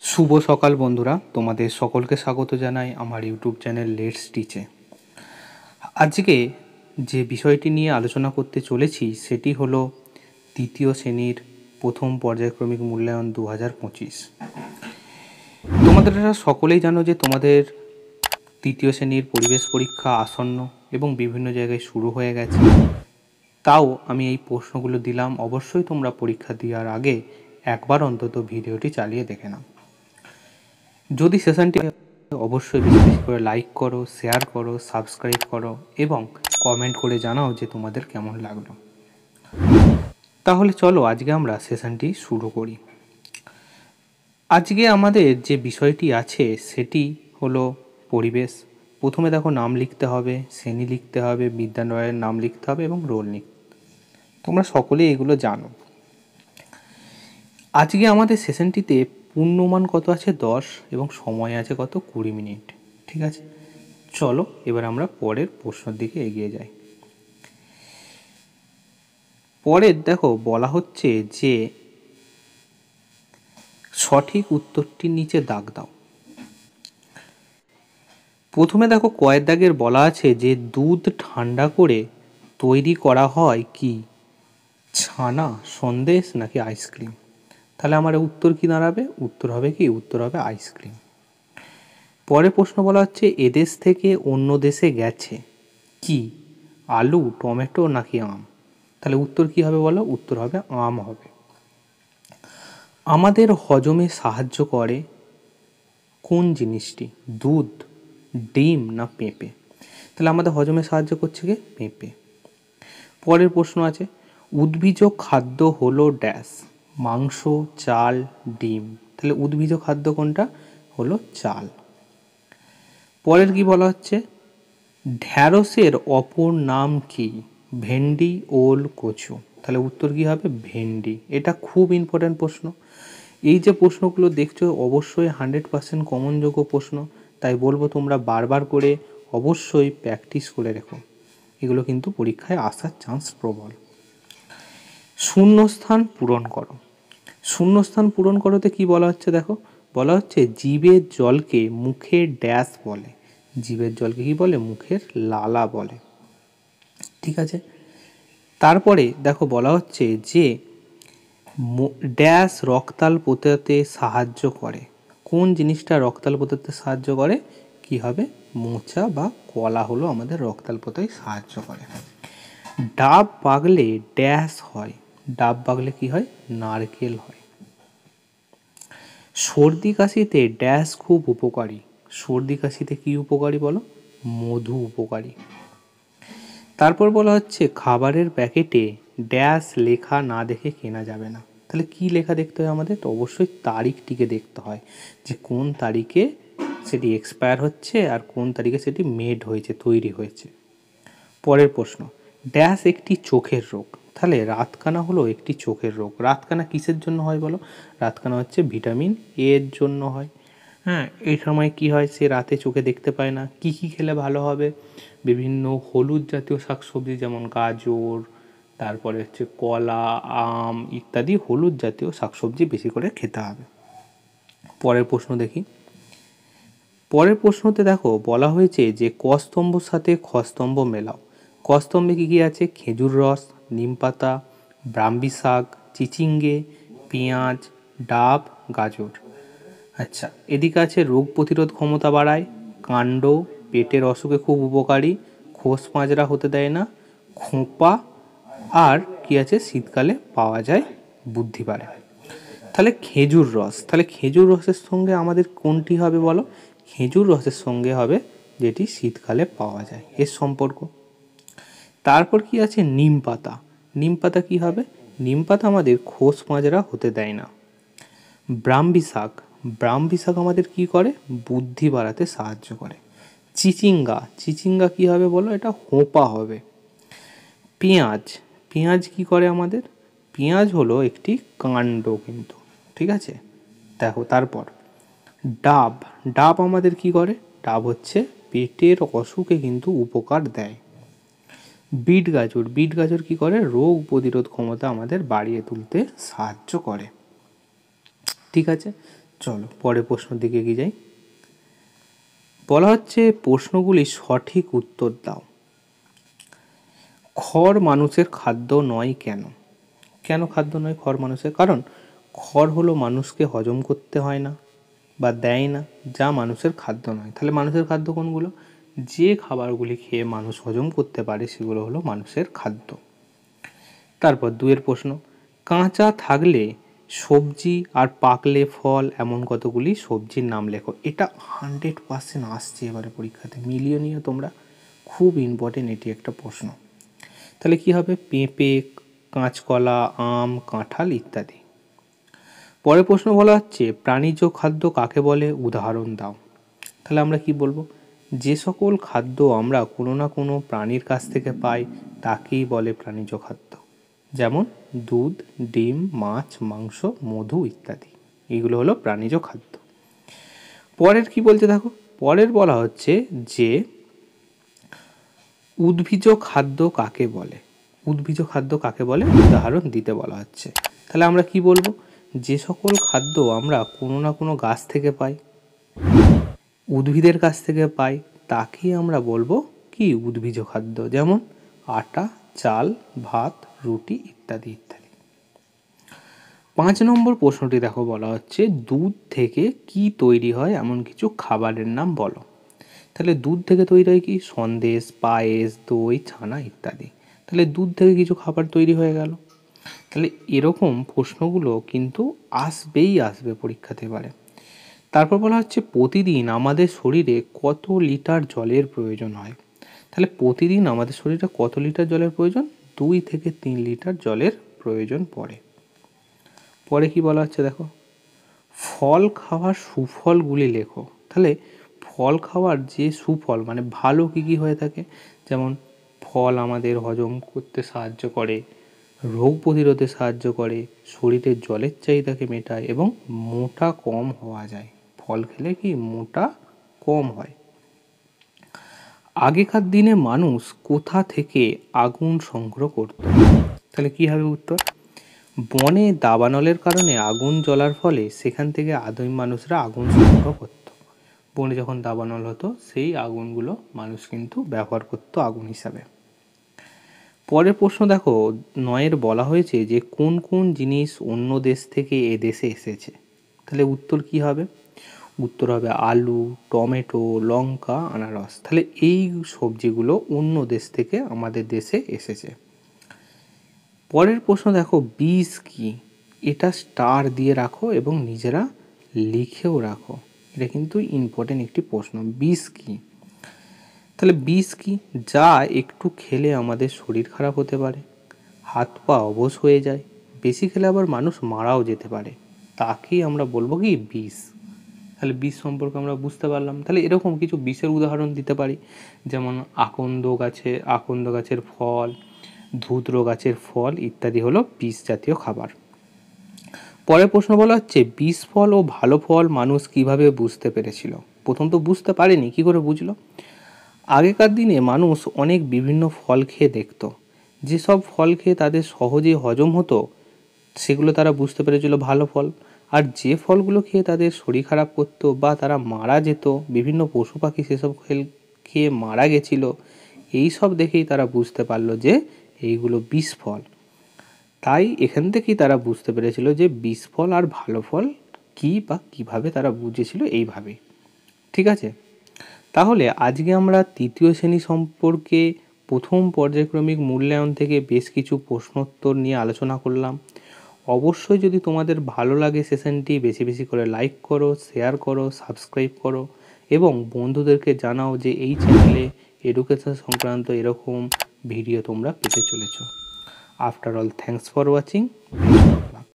শুভ সকাল বন্ধুরা, তোমাদের সকলকে স্বাগত জানাই আমার ইউটিউব চ্যানেল লেটস টিচে। আজকে যে বিষয়টি নিয়ে আলোচনা করতে চলেছি সেটি হলো তৃতীয় শ্রেণীর প্রথম পর্যায়ক্রমিক মূল্যায়ন 2025। তোমাদের সকলেই জানো যে তোমাদের তৃতীয় শ্রেণীর পরিবেশ পরীক্ষা আসন্ন এবং বিভিন্ন জায়গায় শুরু হয়ে গেছে। তাও আমি এই প্রশ্নগুলো দিলাম, অবশ্যই তোমরা পরীক্ষা দেওয়ার আগে একবার অন্তত ভিডিওটি চালিয়ে দেখে নাও। যদি সেশনটি অবশ্যই বেশি বেশি করে লাইক করো, শেয়ার করো, সাবস্ক্রাইব করো এবং কমেন্ট করে জানাও যে তোমাদের কেমন লাগলো। তাহলে চলো আজকে আমরা সেশনটি শুরু করি। আজকে আমাদের যে বিষয়টি আছে সেটি হলো পরিবেশ। প্রথমে দেখো নাম লিখতে হবে, শ্রেণী লিখতে হবে, বিদ্যালয়ের নাম লিখতে হবে এবং রোল লিখতে। তোমরা সকলেই এগুলো জানো। আজকে আমাদের সেশনটিতে পূর্ণমান কত আছে 10 এবং সময় আছে কত 20 মিনিট। ঠিক আছে, চলো এবার আমরা পরের প্রশ্নের দিকে এগিয়ে যাই। পরের দেখো বলা হচ্ছে যে সঠিক উত্তরটির নিচে দাগ দাও। প্রথমে দেখো কয়ের দাগের বলা আছে যে দুধ ঠান্ডা করে তৈরি করা হয় কি, ছানা, সন্দেশ নাকি আইসক্রিম। তাহলে আমার উত্তর কি দাঁড়াবে? উত্তর হবে কি? উত্তর হবে আইসক্রিম। পরে প্রশ্ন বলা হচ্ছে এদেশ থেকে অন্য দেশে গেছে কি, আলু, টমেটো নাকি আম। তাহলে উত্তর কি হবে বলো? উত্তর হবে আম হবে। আমাদের হজমে সাহায্য করে কোন জিনিসটি, দুধ, ডিম না পেঁপে। তাহলে আমাদের হজমে সাহায্য করছে কি? পেঁপে। পরের প্রশ্ন আছে উদ্ভিজ খাদ্য হলো ড্যাশ, মাংস, চাল, ডিম। তাহলে উদ্ভিজ খাদ্য কোনটা? হলো চাল। পরের কি বলা হচ্ছে ঢ্যাঁড়সের অপর নাম কি, ভেন্ডি, ওল, কচু। তাহলে উত্তর কি হবে? ভেন্ডি। এটা খুব ইম্পর্ট্যান্ট প্রশ্ন। এই যে প্রশ্নগুলো দেখছো অবশ্যই 100% কমনযোগ্য প্রশ্ন, তাই বলবো তোমরা বারবার করে অবশ্যই প্র্যাকটিস করে রেখো, এগুলো কিন্তু পরীক্ষায় আসার চান্স প্রবল। শূন্যস্থান পূরণ করো। শূন্যস্থান পূরণ করোতে কি বলা হচ্ছে দেখো, বলা হচ্ছে জীবের জলকে মুখের ড্যাশ বলে। জীবের জলকে কি বলে? মুখের লালা বলে। ঠিক আছে, তারপরে দেখো বলা হচ্ছে যে ড্যাশ রক্তাল পোতাতে সাহায্য করে। কোন জিনিসটা রক্তাল পোতাতে সাহায্য করে? কি হবে? মোচা বা কলা হলো আমাদের রক্তাল পোতায় সাহায্য করে। ডাব পাকলে ড্যাশ হয়। ডাব পাকলে কি হয়? নারকেল হয়। সর্দি কাশিতে ড্যাশ খুব উপকারী। সর্দি কাশিতে কি উপকারী বলো? মধু উপকারী। তারপর বলা হচ্ছে খাবারের প্যাকেটে ড্যাশ লেখা না দেখে কেনা যাবে না। তাহলে কি লেখা দেখতে হয় আমাদের? তো অবশ্যই তারিখটিকে দেখতে হয় যে কোন তারিখে সেটি এক্সপায়ার হচ্ছে আর কোন তারিখে সেটি মেড হয়েছে, তৈরি হয়েছে। পরের প্রশ্ন ড্যাশ একটি চোখের রোগ। তাহলে রাতকানা হলো একটি চোখের রোগ। রাতকানা কিসের জন্য হয় বলো? রাতকানা হচ্ছে ভিটামিন এ এর জন্য হয়। হ্যাঁ, এই সময় কি হয়? সে রাতে চোখে দেখতে পায় না। কি কি খেলে ভালো হবে? বিভিন্ন হলুদ জাতীয় শাকসবজি যেমন গাজর, তারপরে হচ্ছে কলা, আম ইত্যাদি হলুদ জাতীয় শাকসবজি বেশি করে খেতে হবে। পরের প্রশ্ন দেখি। পরের প্রশ্নতে দেখো বলা হয়েছে যে ক স্তম্ভর সাথে খ স্তম্ভ মেলাও। ক স্তম্ভে কী কী আছে? খেজুর রস, নিমপাতা, ব্রাহ্মী শাক, চিচিঙ্গে, পেঁয়াজ, ডাব, গাজর। আচ্ছা, এদিকে আছে রোগ প্রতিরোধ ক্ষমতা বাড়ায়, কাণ্ড, পেটের অসুখে খুব উপকারী, খোস মাজরা হতে দেয় না, খোঁপা, আর কি আছে? শীতকালে পাওয়া যায়, বুদ্ধি বাড়ে। তাহলে খেজুর রস। তাহলে খেজুর রসের সঙ্গে আমাদের কোনটি হবে বলো? খেজুর রসের সঙ্গে হবে যেটি শীতকালে পাওয়া যায়, এর সম্পর্ক। তারপর কি আছে? নিম পাতা। নিম পাতা কী হবে? নিম পাতা আমাদের খোস মাজরা হতে দেয় না। ব্রাহ্মী শাক। ব্রাহ্মী শাক আমাদের কি করে? বুদ্ধি বাড়াতে সাহায্য করে। চিচিঙ্গা। চিচিঙ্গা কি হবে বলো? এটা হোঁপা হবে। পেঁয়াজ। পেঁয়াজ কি করে আমাদের? পেঁয়াজ হলো একটি কাণ্ড কিন্তু। ঠিক আছে, দেখো তারপর ডাব। ডাব আমাদের কি করে? ডাব হচ্ছে পেটের অসুখে কিন্তু উপকার দেয়। বিট গাজর। বিট গাজর কি করে? রোগ প্রতিরোধ ক্ষমতা আমাদের বাড়িয়ে তুলতে সাহায্য করে। ঠিক আছে, চলো পরের প্রশ্নের দিকে এগিয়ে যাই। বলা হচ্ছে প্রশ্নগুলি সঠিক উত্তর দাও। খড় মানুষের খাদ্য নয় কেন? কেন খাদ্য নয় খড় মানুষের? কারণ খড় হলো মানুষকে হজম করতে হয় না বা দেয় না, যা মানুষের খাদ্য নয়। তাহলে মানুষের খাদ্য কোনগুলো? যে খাবারগুলি খেয়ে মানুষ হজম করতে পারে সেগুলো হলো মানুষের খাদ্য। তারপর 2 প্রশ্ন, কাঁচা থাকলে সবজি আর পাকলে ফল এমন কতগুলি সবজির নাম লেখো। এটা 100% আসছে এবারে পরীক্ষাতে, মিলিয়ে নিও তোমরা, খুব ইম্পর্টেন্ট এটি একটা প্রশ্ন। তাহলে কি হবে? পেঁপে, কাঁচকলা, আম, কাঁঠাল ইত্যাদি। পরের প্রশ্ন বলা হচ্ছে প্রাণীজ খাদ্য কাকে বলে, উদাহরণ দাও। তাহলে আমরা কি বলবো? যে সকল খাদ্য আমরা কোনো না কোনো প্রাণীর কাছ থেকে পাই তাকেই বলে প্রাণীজ খাদ্য। যেমন দুধ, ডিম, মাছ, মাংস, মধু ইত্যাদি, এগুলো হলো প্রাণীজ খাদ্য। পরের কি বলতে থাকো। পরের বলা হচ্ছে যে উদ্ভিজ খাদ্য কাকে বলে। উদ্ভিজ খাদ্য কাকে বলে উদাহরণ দিতে বলা হচ্ছে। তাহলে আমরা কি বলবো? যে সকল খাদ্য আমরা কোনো না কোনো গাছ থেকে পাই, উদ্ভিদের কাছ থেকে পাই, তাকেই আমরা বলবো কি উদ্ভিজ খাদ্য। যেমন আটা, চাল, ভাত, রুটি ইত্যাদি ইত্যাদি। 5 নম্বর প্রশ্নটি দেখো, বলা হচ্ছে দুধ থেকে কি তৈরি হয় এমন কিছু খাবারের নাম বলো। তাহলে দুধ থেকে তৈরি হয় কি? সন্দেশ, পায়েস, দই, ছানা ইত্যাদি। তাহলে দুধ থেকে কিছু খাবার তৈরি হয়ে গেল। তাহলে এরকম প্রশ্নগুলো কিন্তু আসবে পরীক্ষাতে এবারে। তারপর বলা হচ্ছে প্রতিদিন আমাদের শরীরে কত লিটার জলের প্রয়োজন হয়। তাহলে প্রতিদিন আমাদের শরীরে কত লিটার জলের প্রয়োজন? 2 থেকে 3 লিটার জলের প্রয়োজন পড়ে। পরে কি বলা হচ্ছে দেখো, ফল খাওয়ার সুফলগুলি লেখো। তাহলে ফল খাওয়ার যে সুফল মানে ভালো কী কী হয়ে থাকে, যেমন ফল আমাদের হজম করতে সাহায্য করে, রোগ প্রতিরোধে সাহায্য করে, শরীরের জলের চাহিদাকে মেটায় এবং মোটা কম হওয়া যায়। ফল খেলে কি মোটা কম হয়। আগেকার দিনে মানুষ কোথা থেকে আগুন সংগ্রহ করত? তাহলে কী হবে উত্তর? বনে দাবানলের কারণে আগুন জ্বলার ফলে সেখান থেকে আদিম মানুষরা আগুন সংগ্রহ করত। বনে যখন দাবানল হতো সেই আগুনগুলো মানুষ কিন্তু ব্যবহার করতো আগুন হিসাবে। পরের প্রশ্ন দেখো, 9 বলা হয়েছে যে কোন কোন জিনিস অন্য দেশ থেকে এ দেশে এসেছে। তাহলে উত্তর কি হবে? উত্তর হবে আলু, টমেটো, লঙ্কা, আনারস। তাহলে এই সবজিগুলো অন্য দেশ থেকে আমাদের দেশে এসেছে। পরের প্রশ্ন দেখো, বীজ কি? এটা স্টার দিয়ে রাখো এবং নিজেরা লিখেও রাখো, এটা কিন্তু ইম্পর্টেন্ট একটি প্রশ্ন। বীজ কি? তাহলে বীজ কি? যা একটু খেলে আমাদের শরীর খারাপ হতে পারে, হাত পা অবশ হয়ে যায়, বেশি খেলে আবার মানুষ মারাও যেতে পারে, তাকেই আমরা বলবো কি বিষ। তাহলে বিষ সম্পর্কে আমরা বুঝতে পারলাম। তাহলে এরকম কিছু বিষের উদাহরণ দিতে পারি, যেমন আকন্দ গাছের ফল, ধুত্র গাছের ফল ইত্যাদি হলো বিষ জাতীয় খাবার। পরের প্রশ্ন বলা হচ্ছে বিষ ফল ও ভালো ফল মানুষ কিভাবে বুঝতে পেরেছিল? প্রথম তো বুঝতে পারেনি, কি করে বুঝলো? আগেকার দিনে মানুষ অনেক বিভিন্ন ফল খেয়ে দেখত, যেসব ফল খেয়ে তাদের সহজেই হজম হতো সেগুলো তারা বুঝতে পেরেছিল ভালো ফল। আর যে ফলগুলো খেয়ে তাদের শরীর খারাপ করতো বা তারা মারা যেত, বিভিন্ন পশু পাখি সেসব খেয়ে মারা গেছিল, এই সব দেখেই তারা বুঝতে পারলো যে এইগুলো বিষ ফল। তাই এখান থেকেই তারা বুঝতে পেরেছিল যে বিষ ফল আর ভালো ফল কী বা কীভাবে তারা বুঝেছিল এইভাবে। ঠিক আছে, তাহলে আজকে আমরা 3য় শ্রেণী সম্পর্কে প্রথম পর্যায়ক্রমিক মূল্যায়ন থেকে বেশ কিছু প্রশ্নোত্তর নিয়ে আলোচনা করলাম। অবশ্যই যদি তোমাদের ভালো লাগে সেশনটি বেশি বেশি করে লাইক করো, শেয়ার করো, সাবস্ক্রাইব করো এবং বন্ধুদেরকে জানাও যে এই চ্যানেলে এডুকেশন সংক্রান্ত এরকম ভিডিও তোমরা পেতে চলেছো। After all, thanks for watching.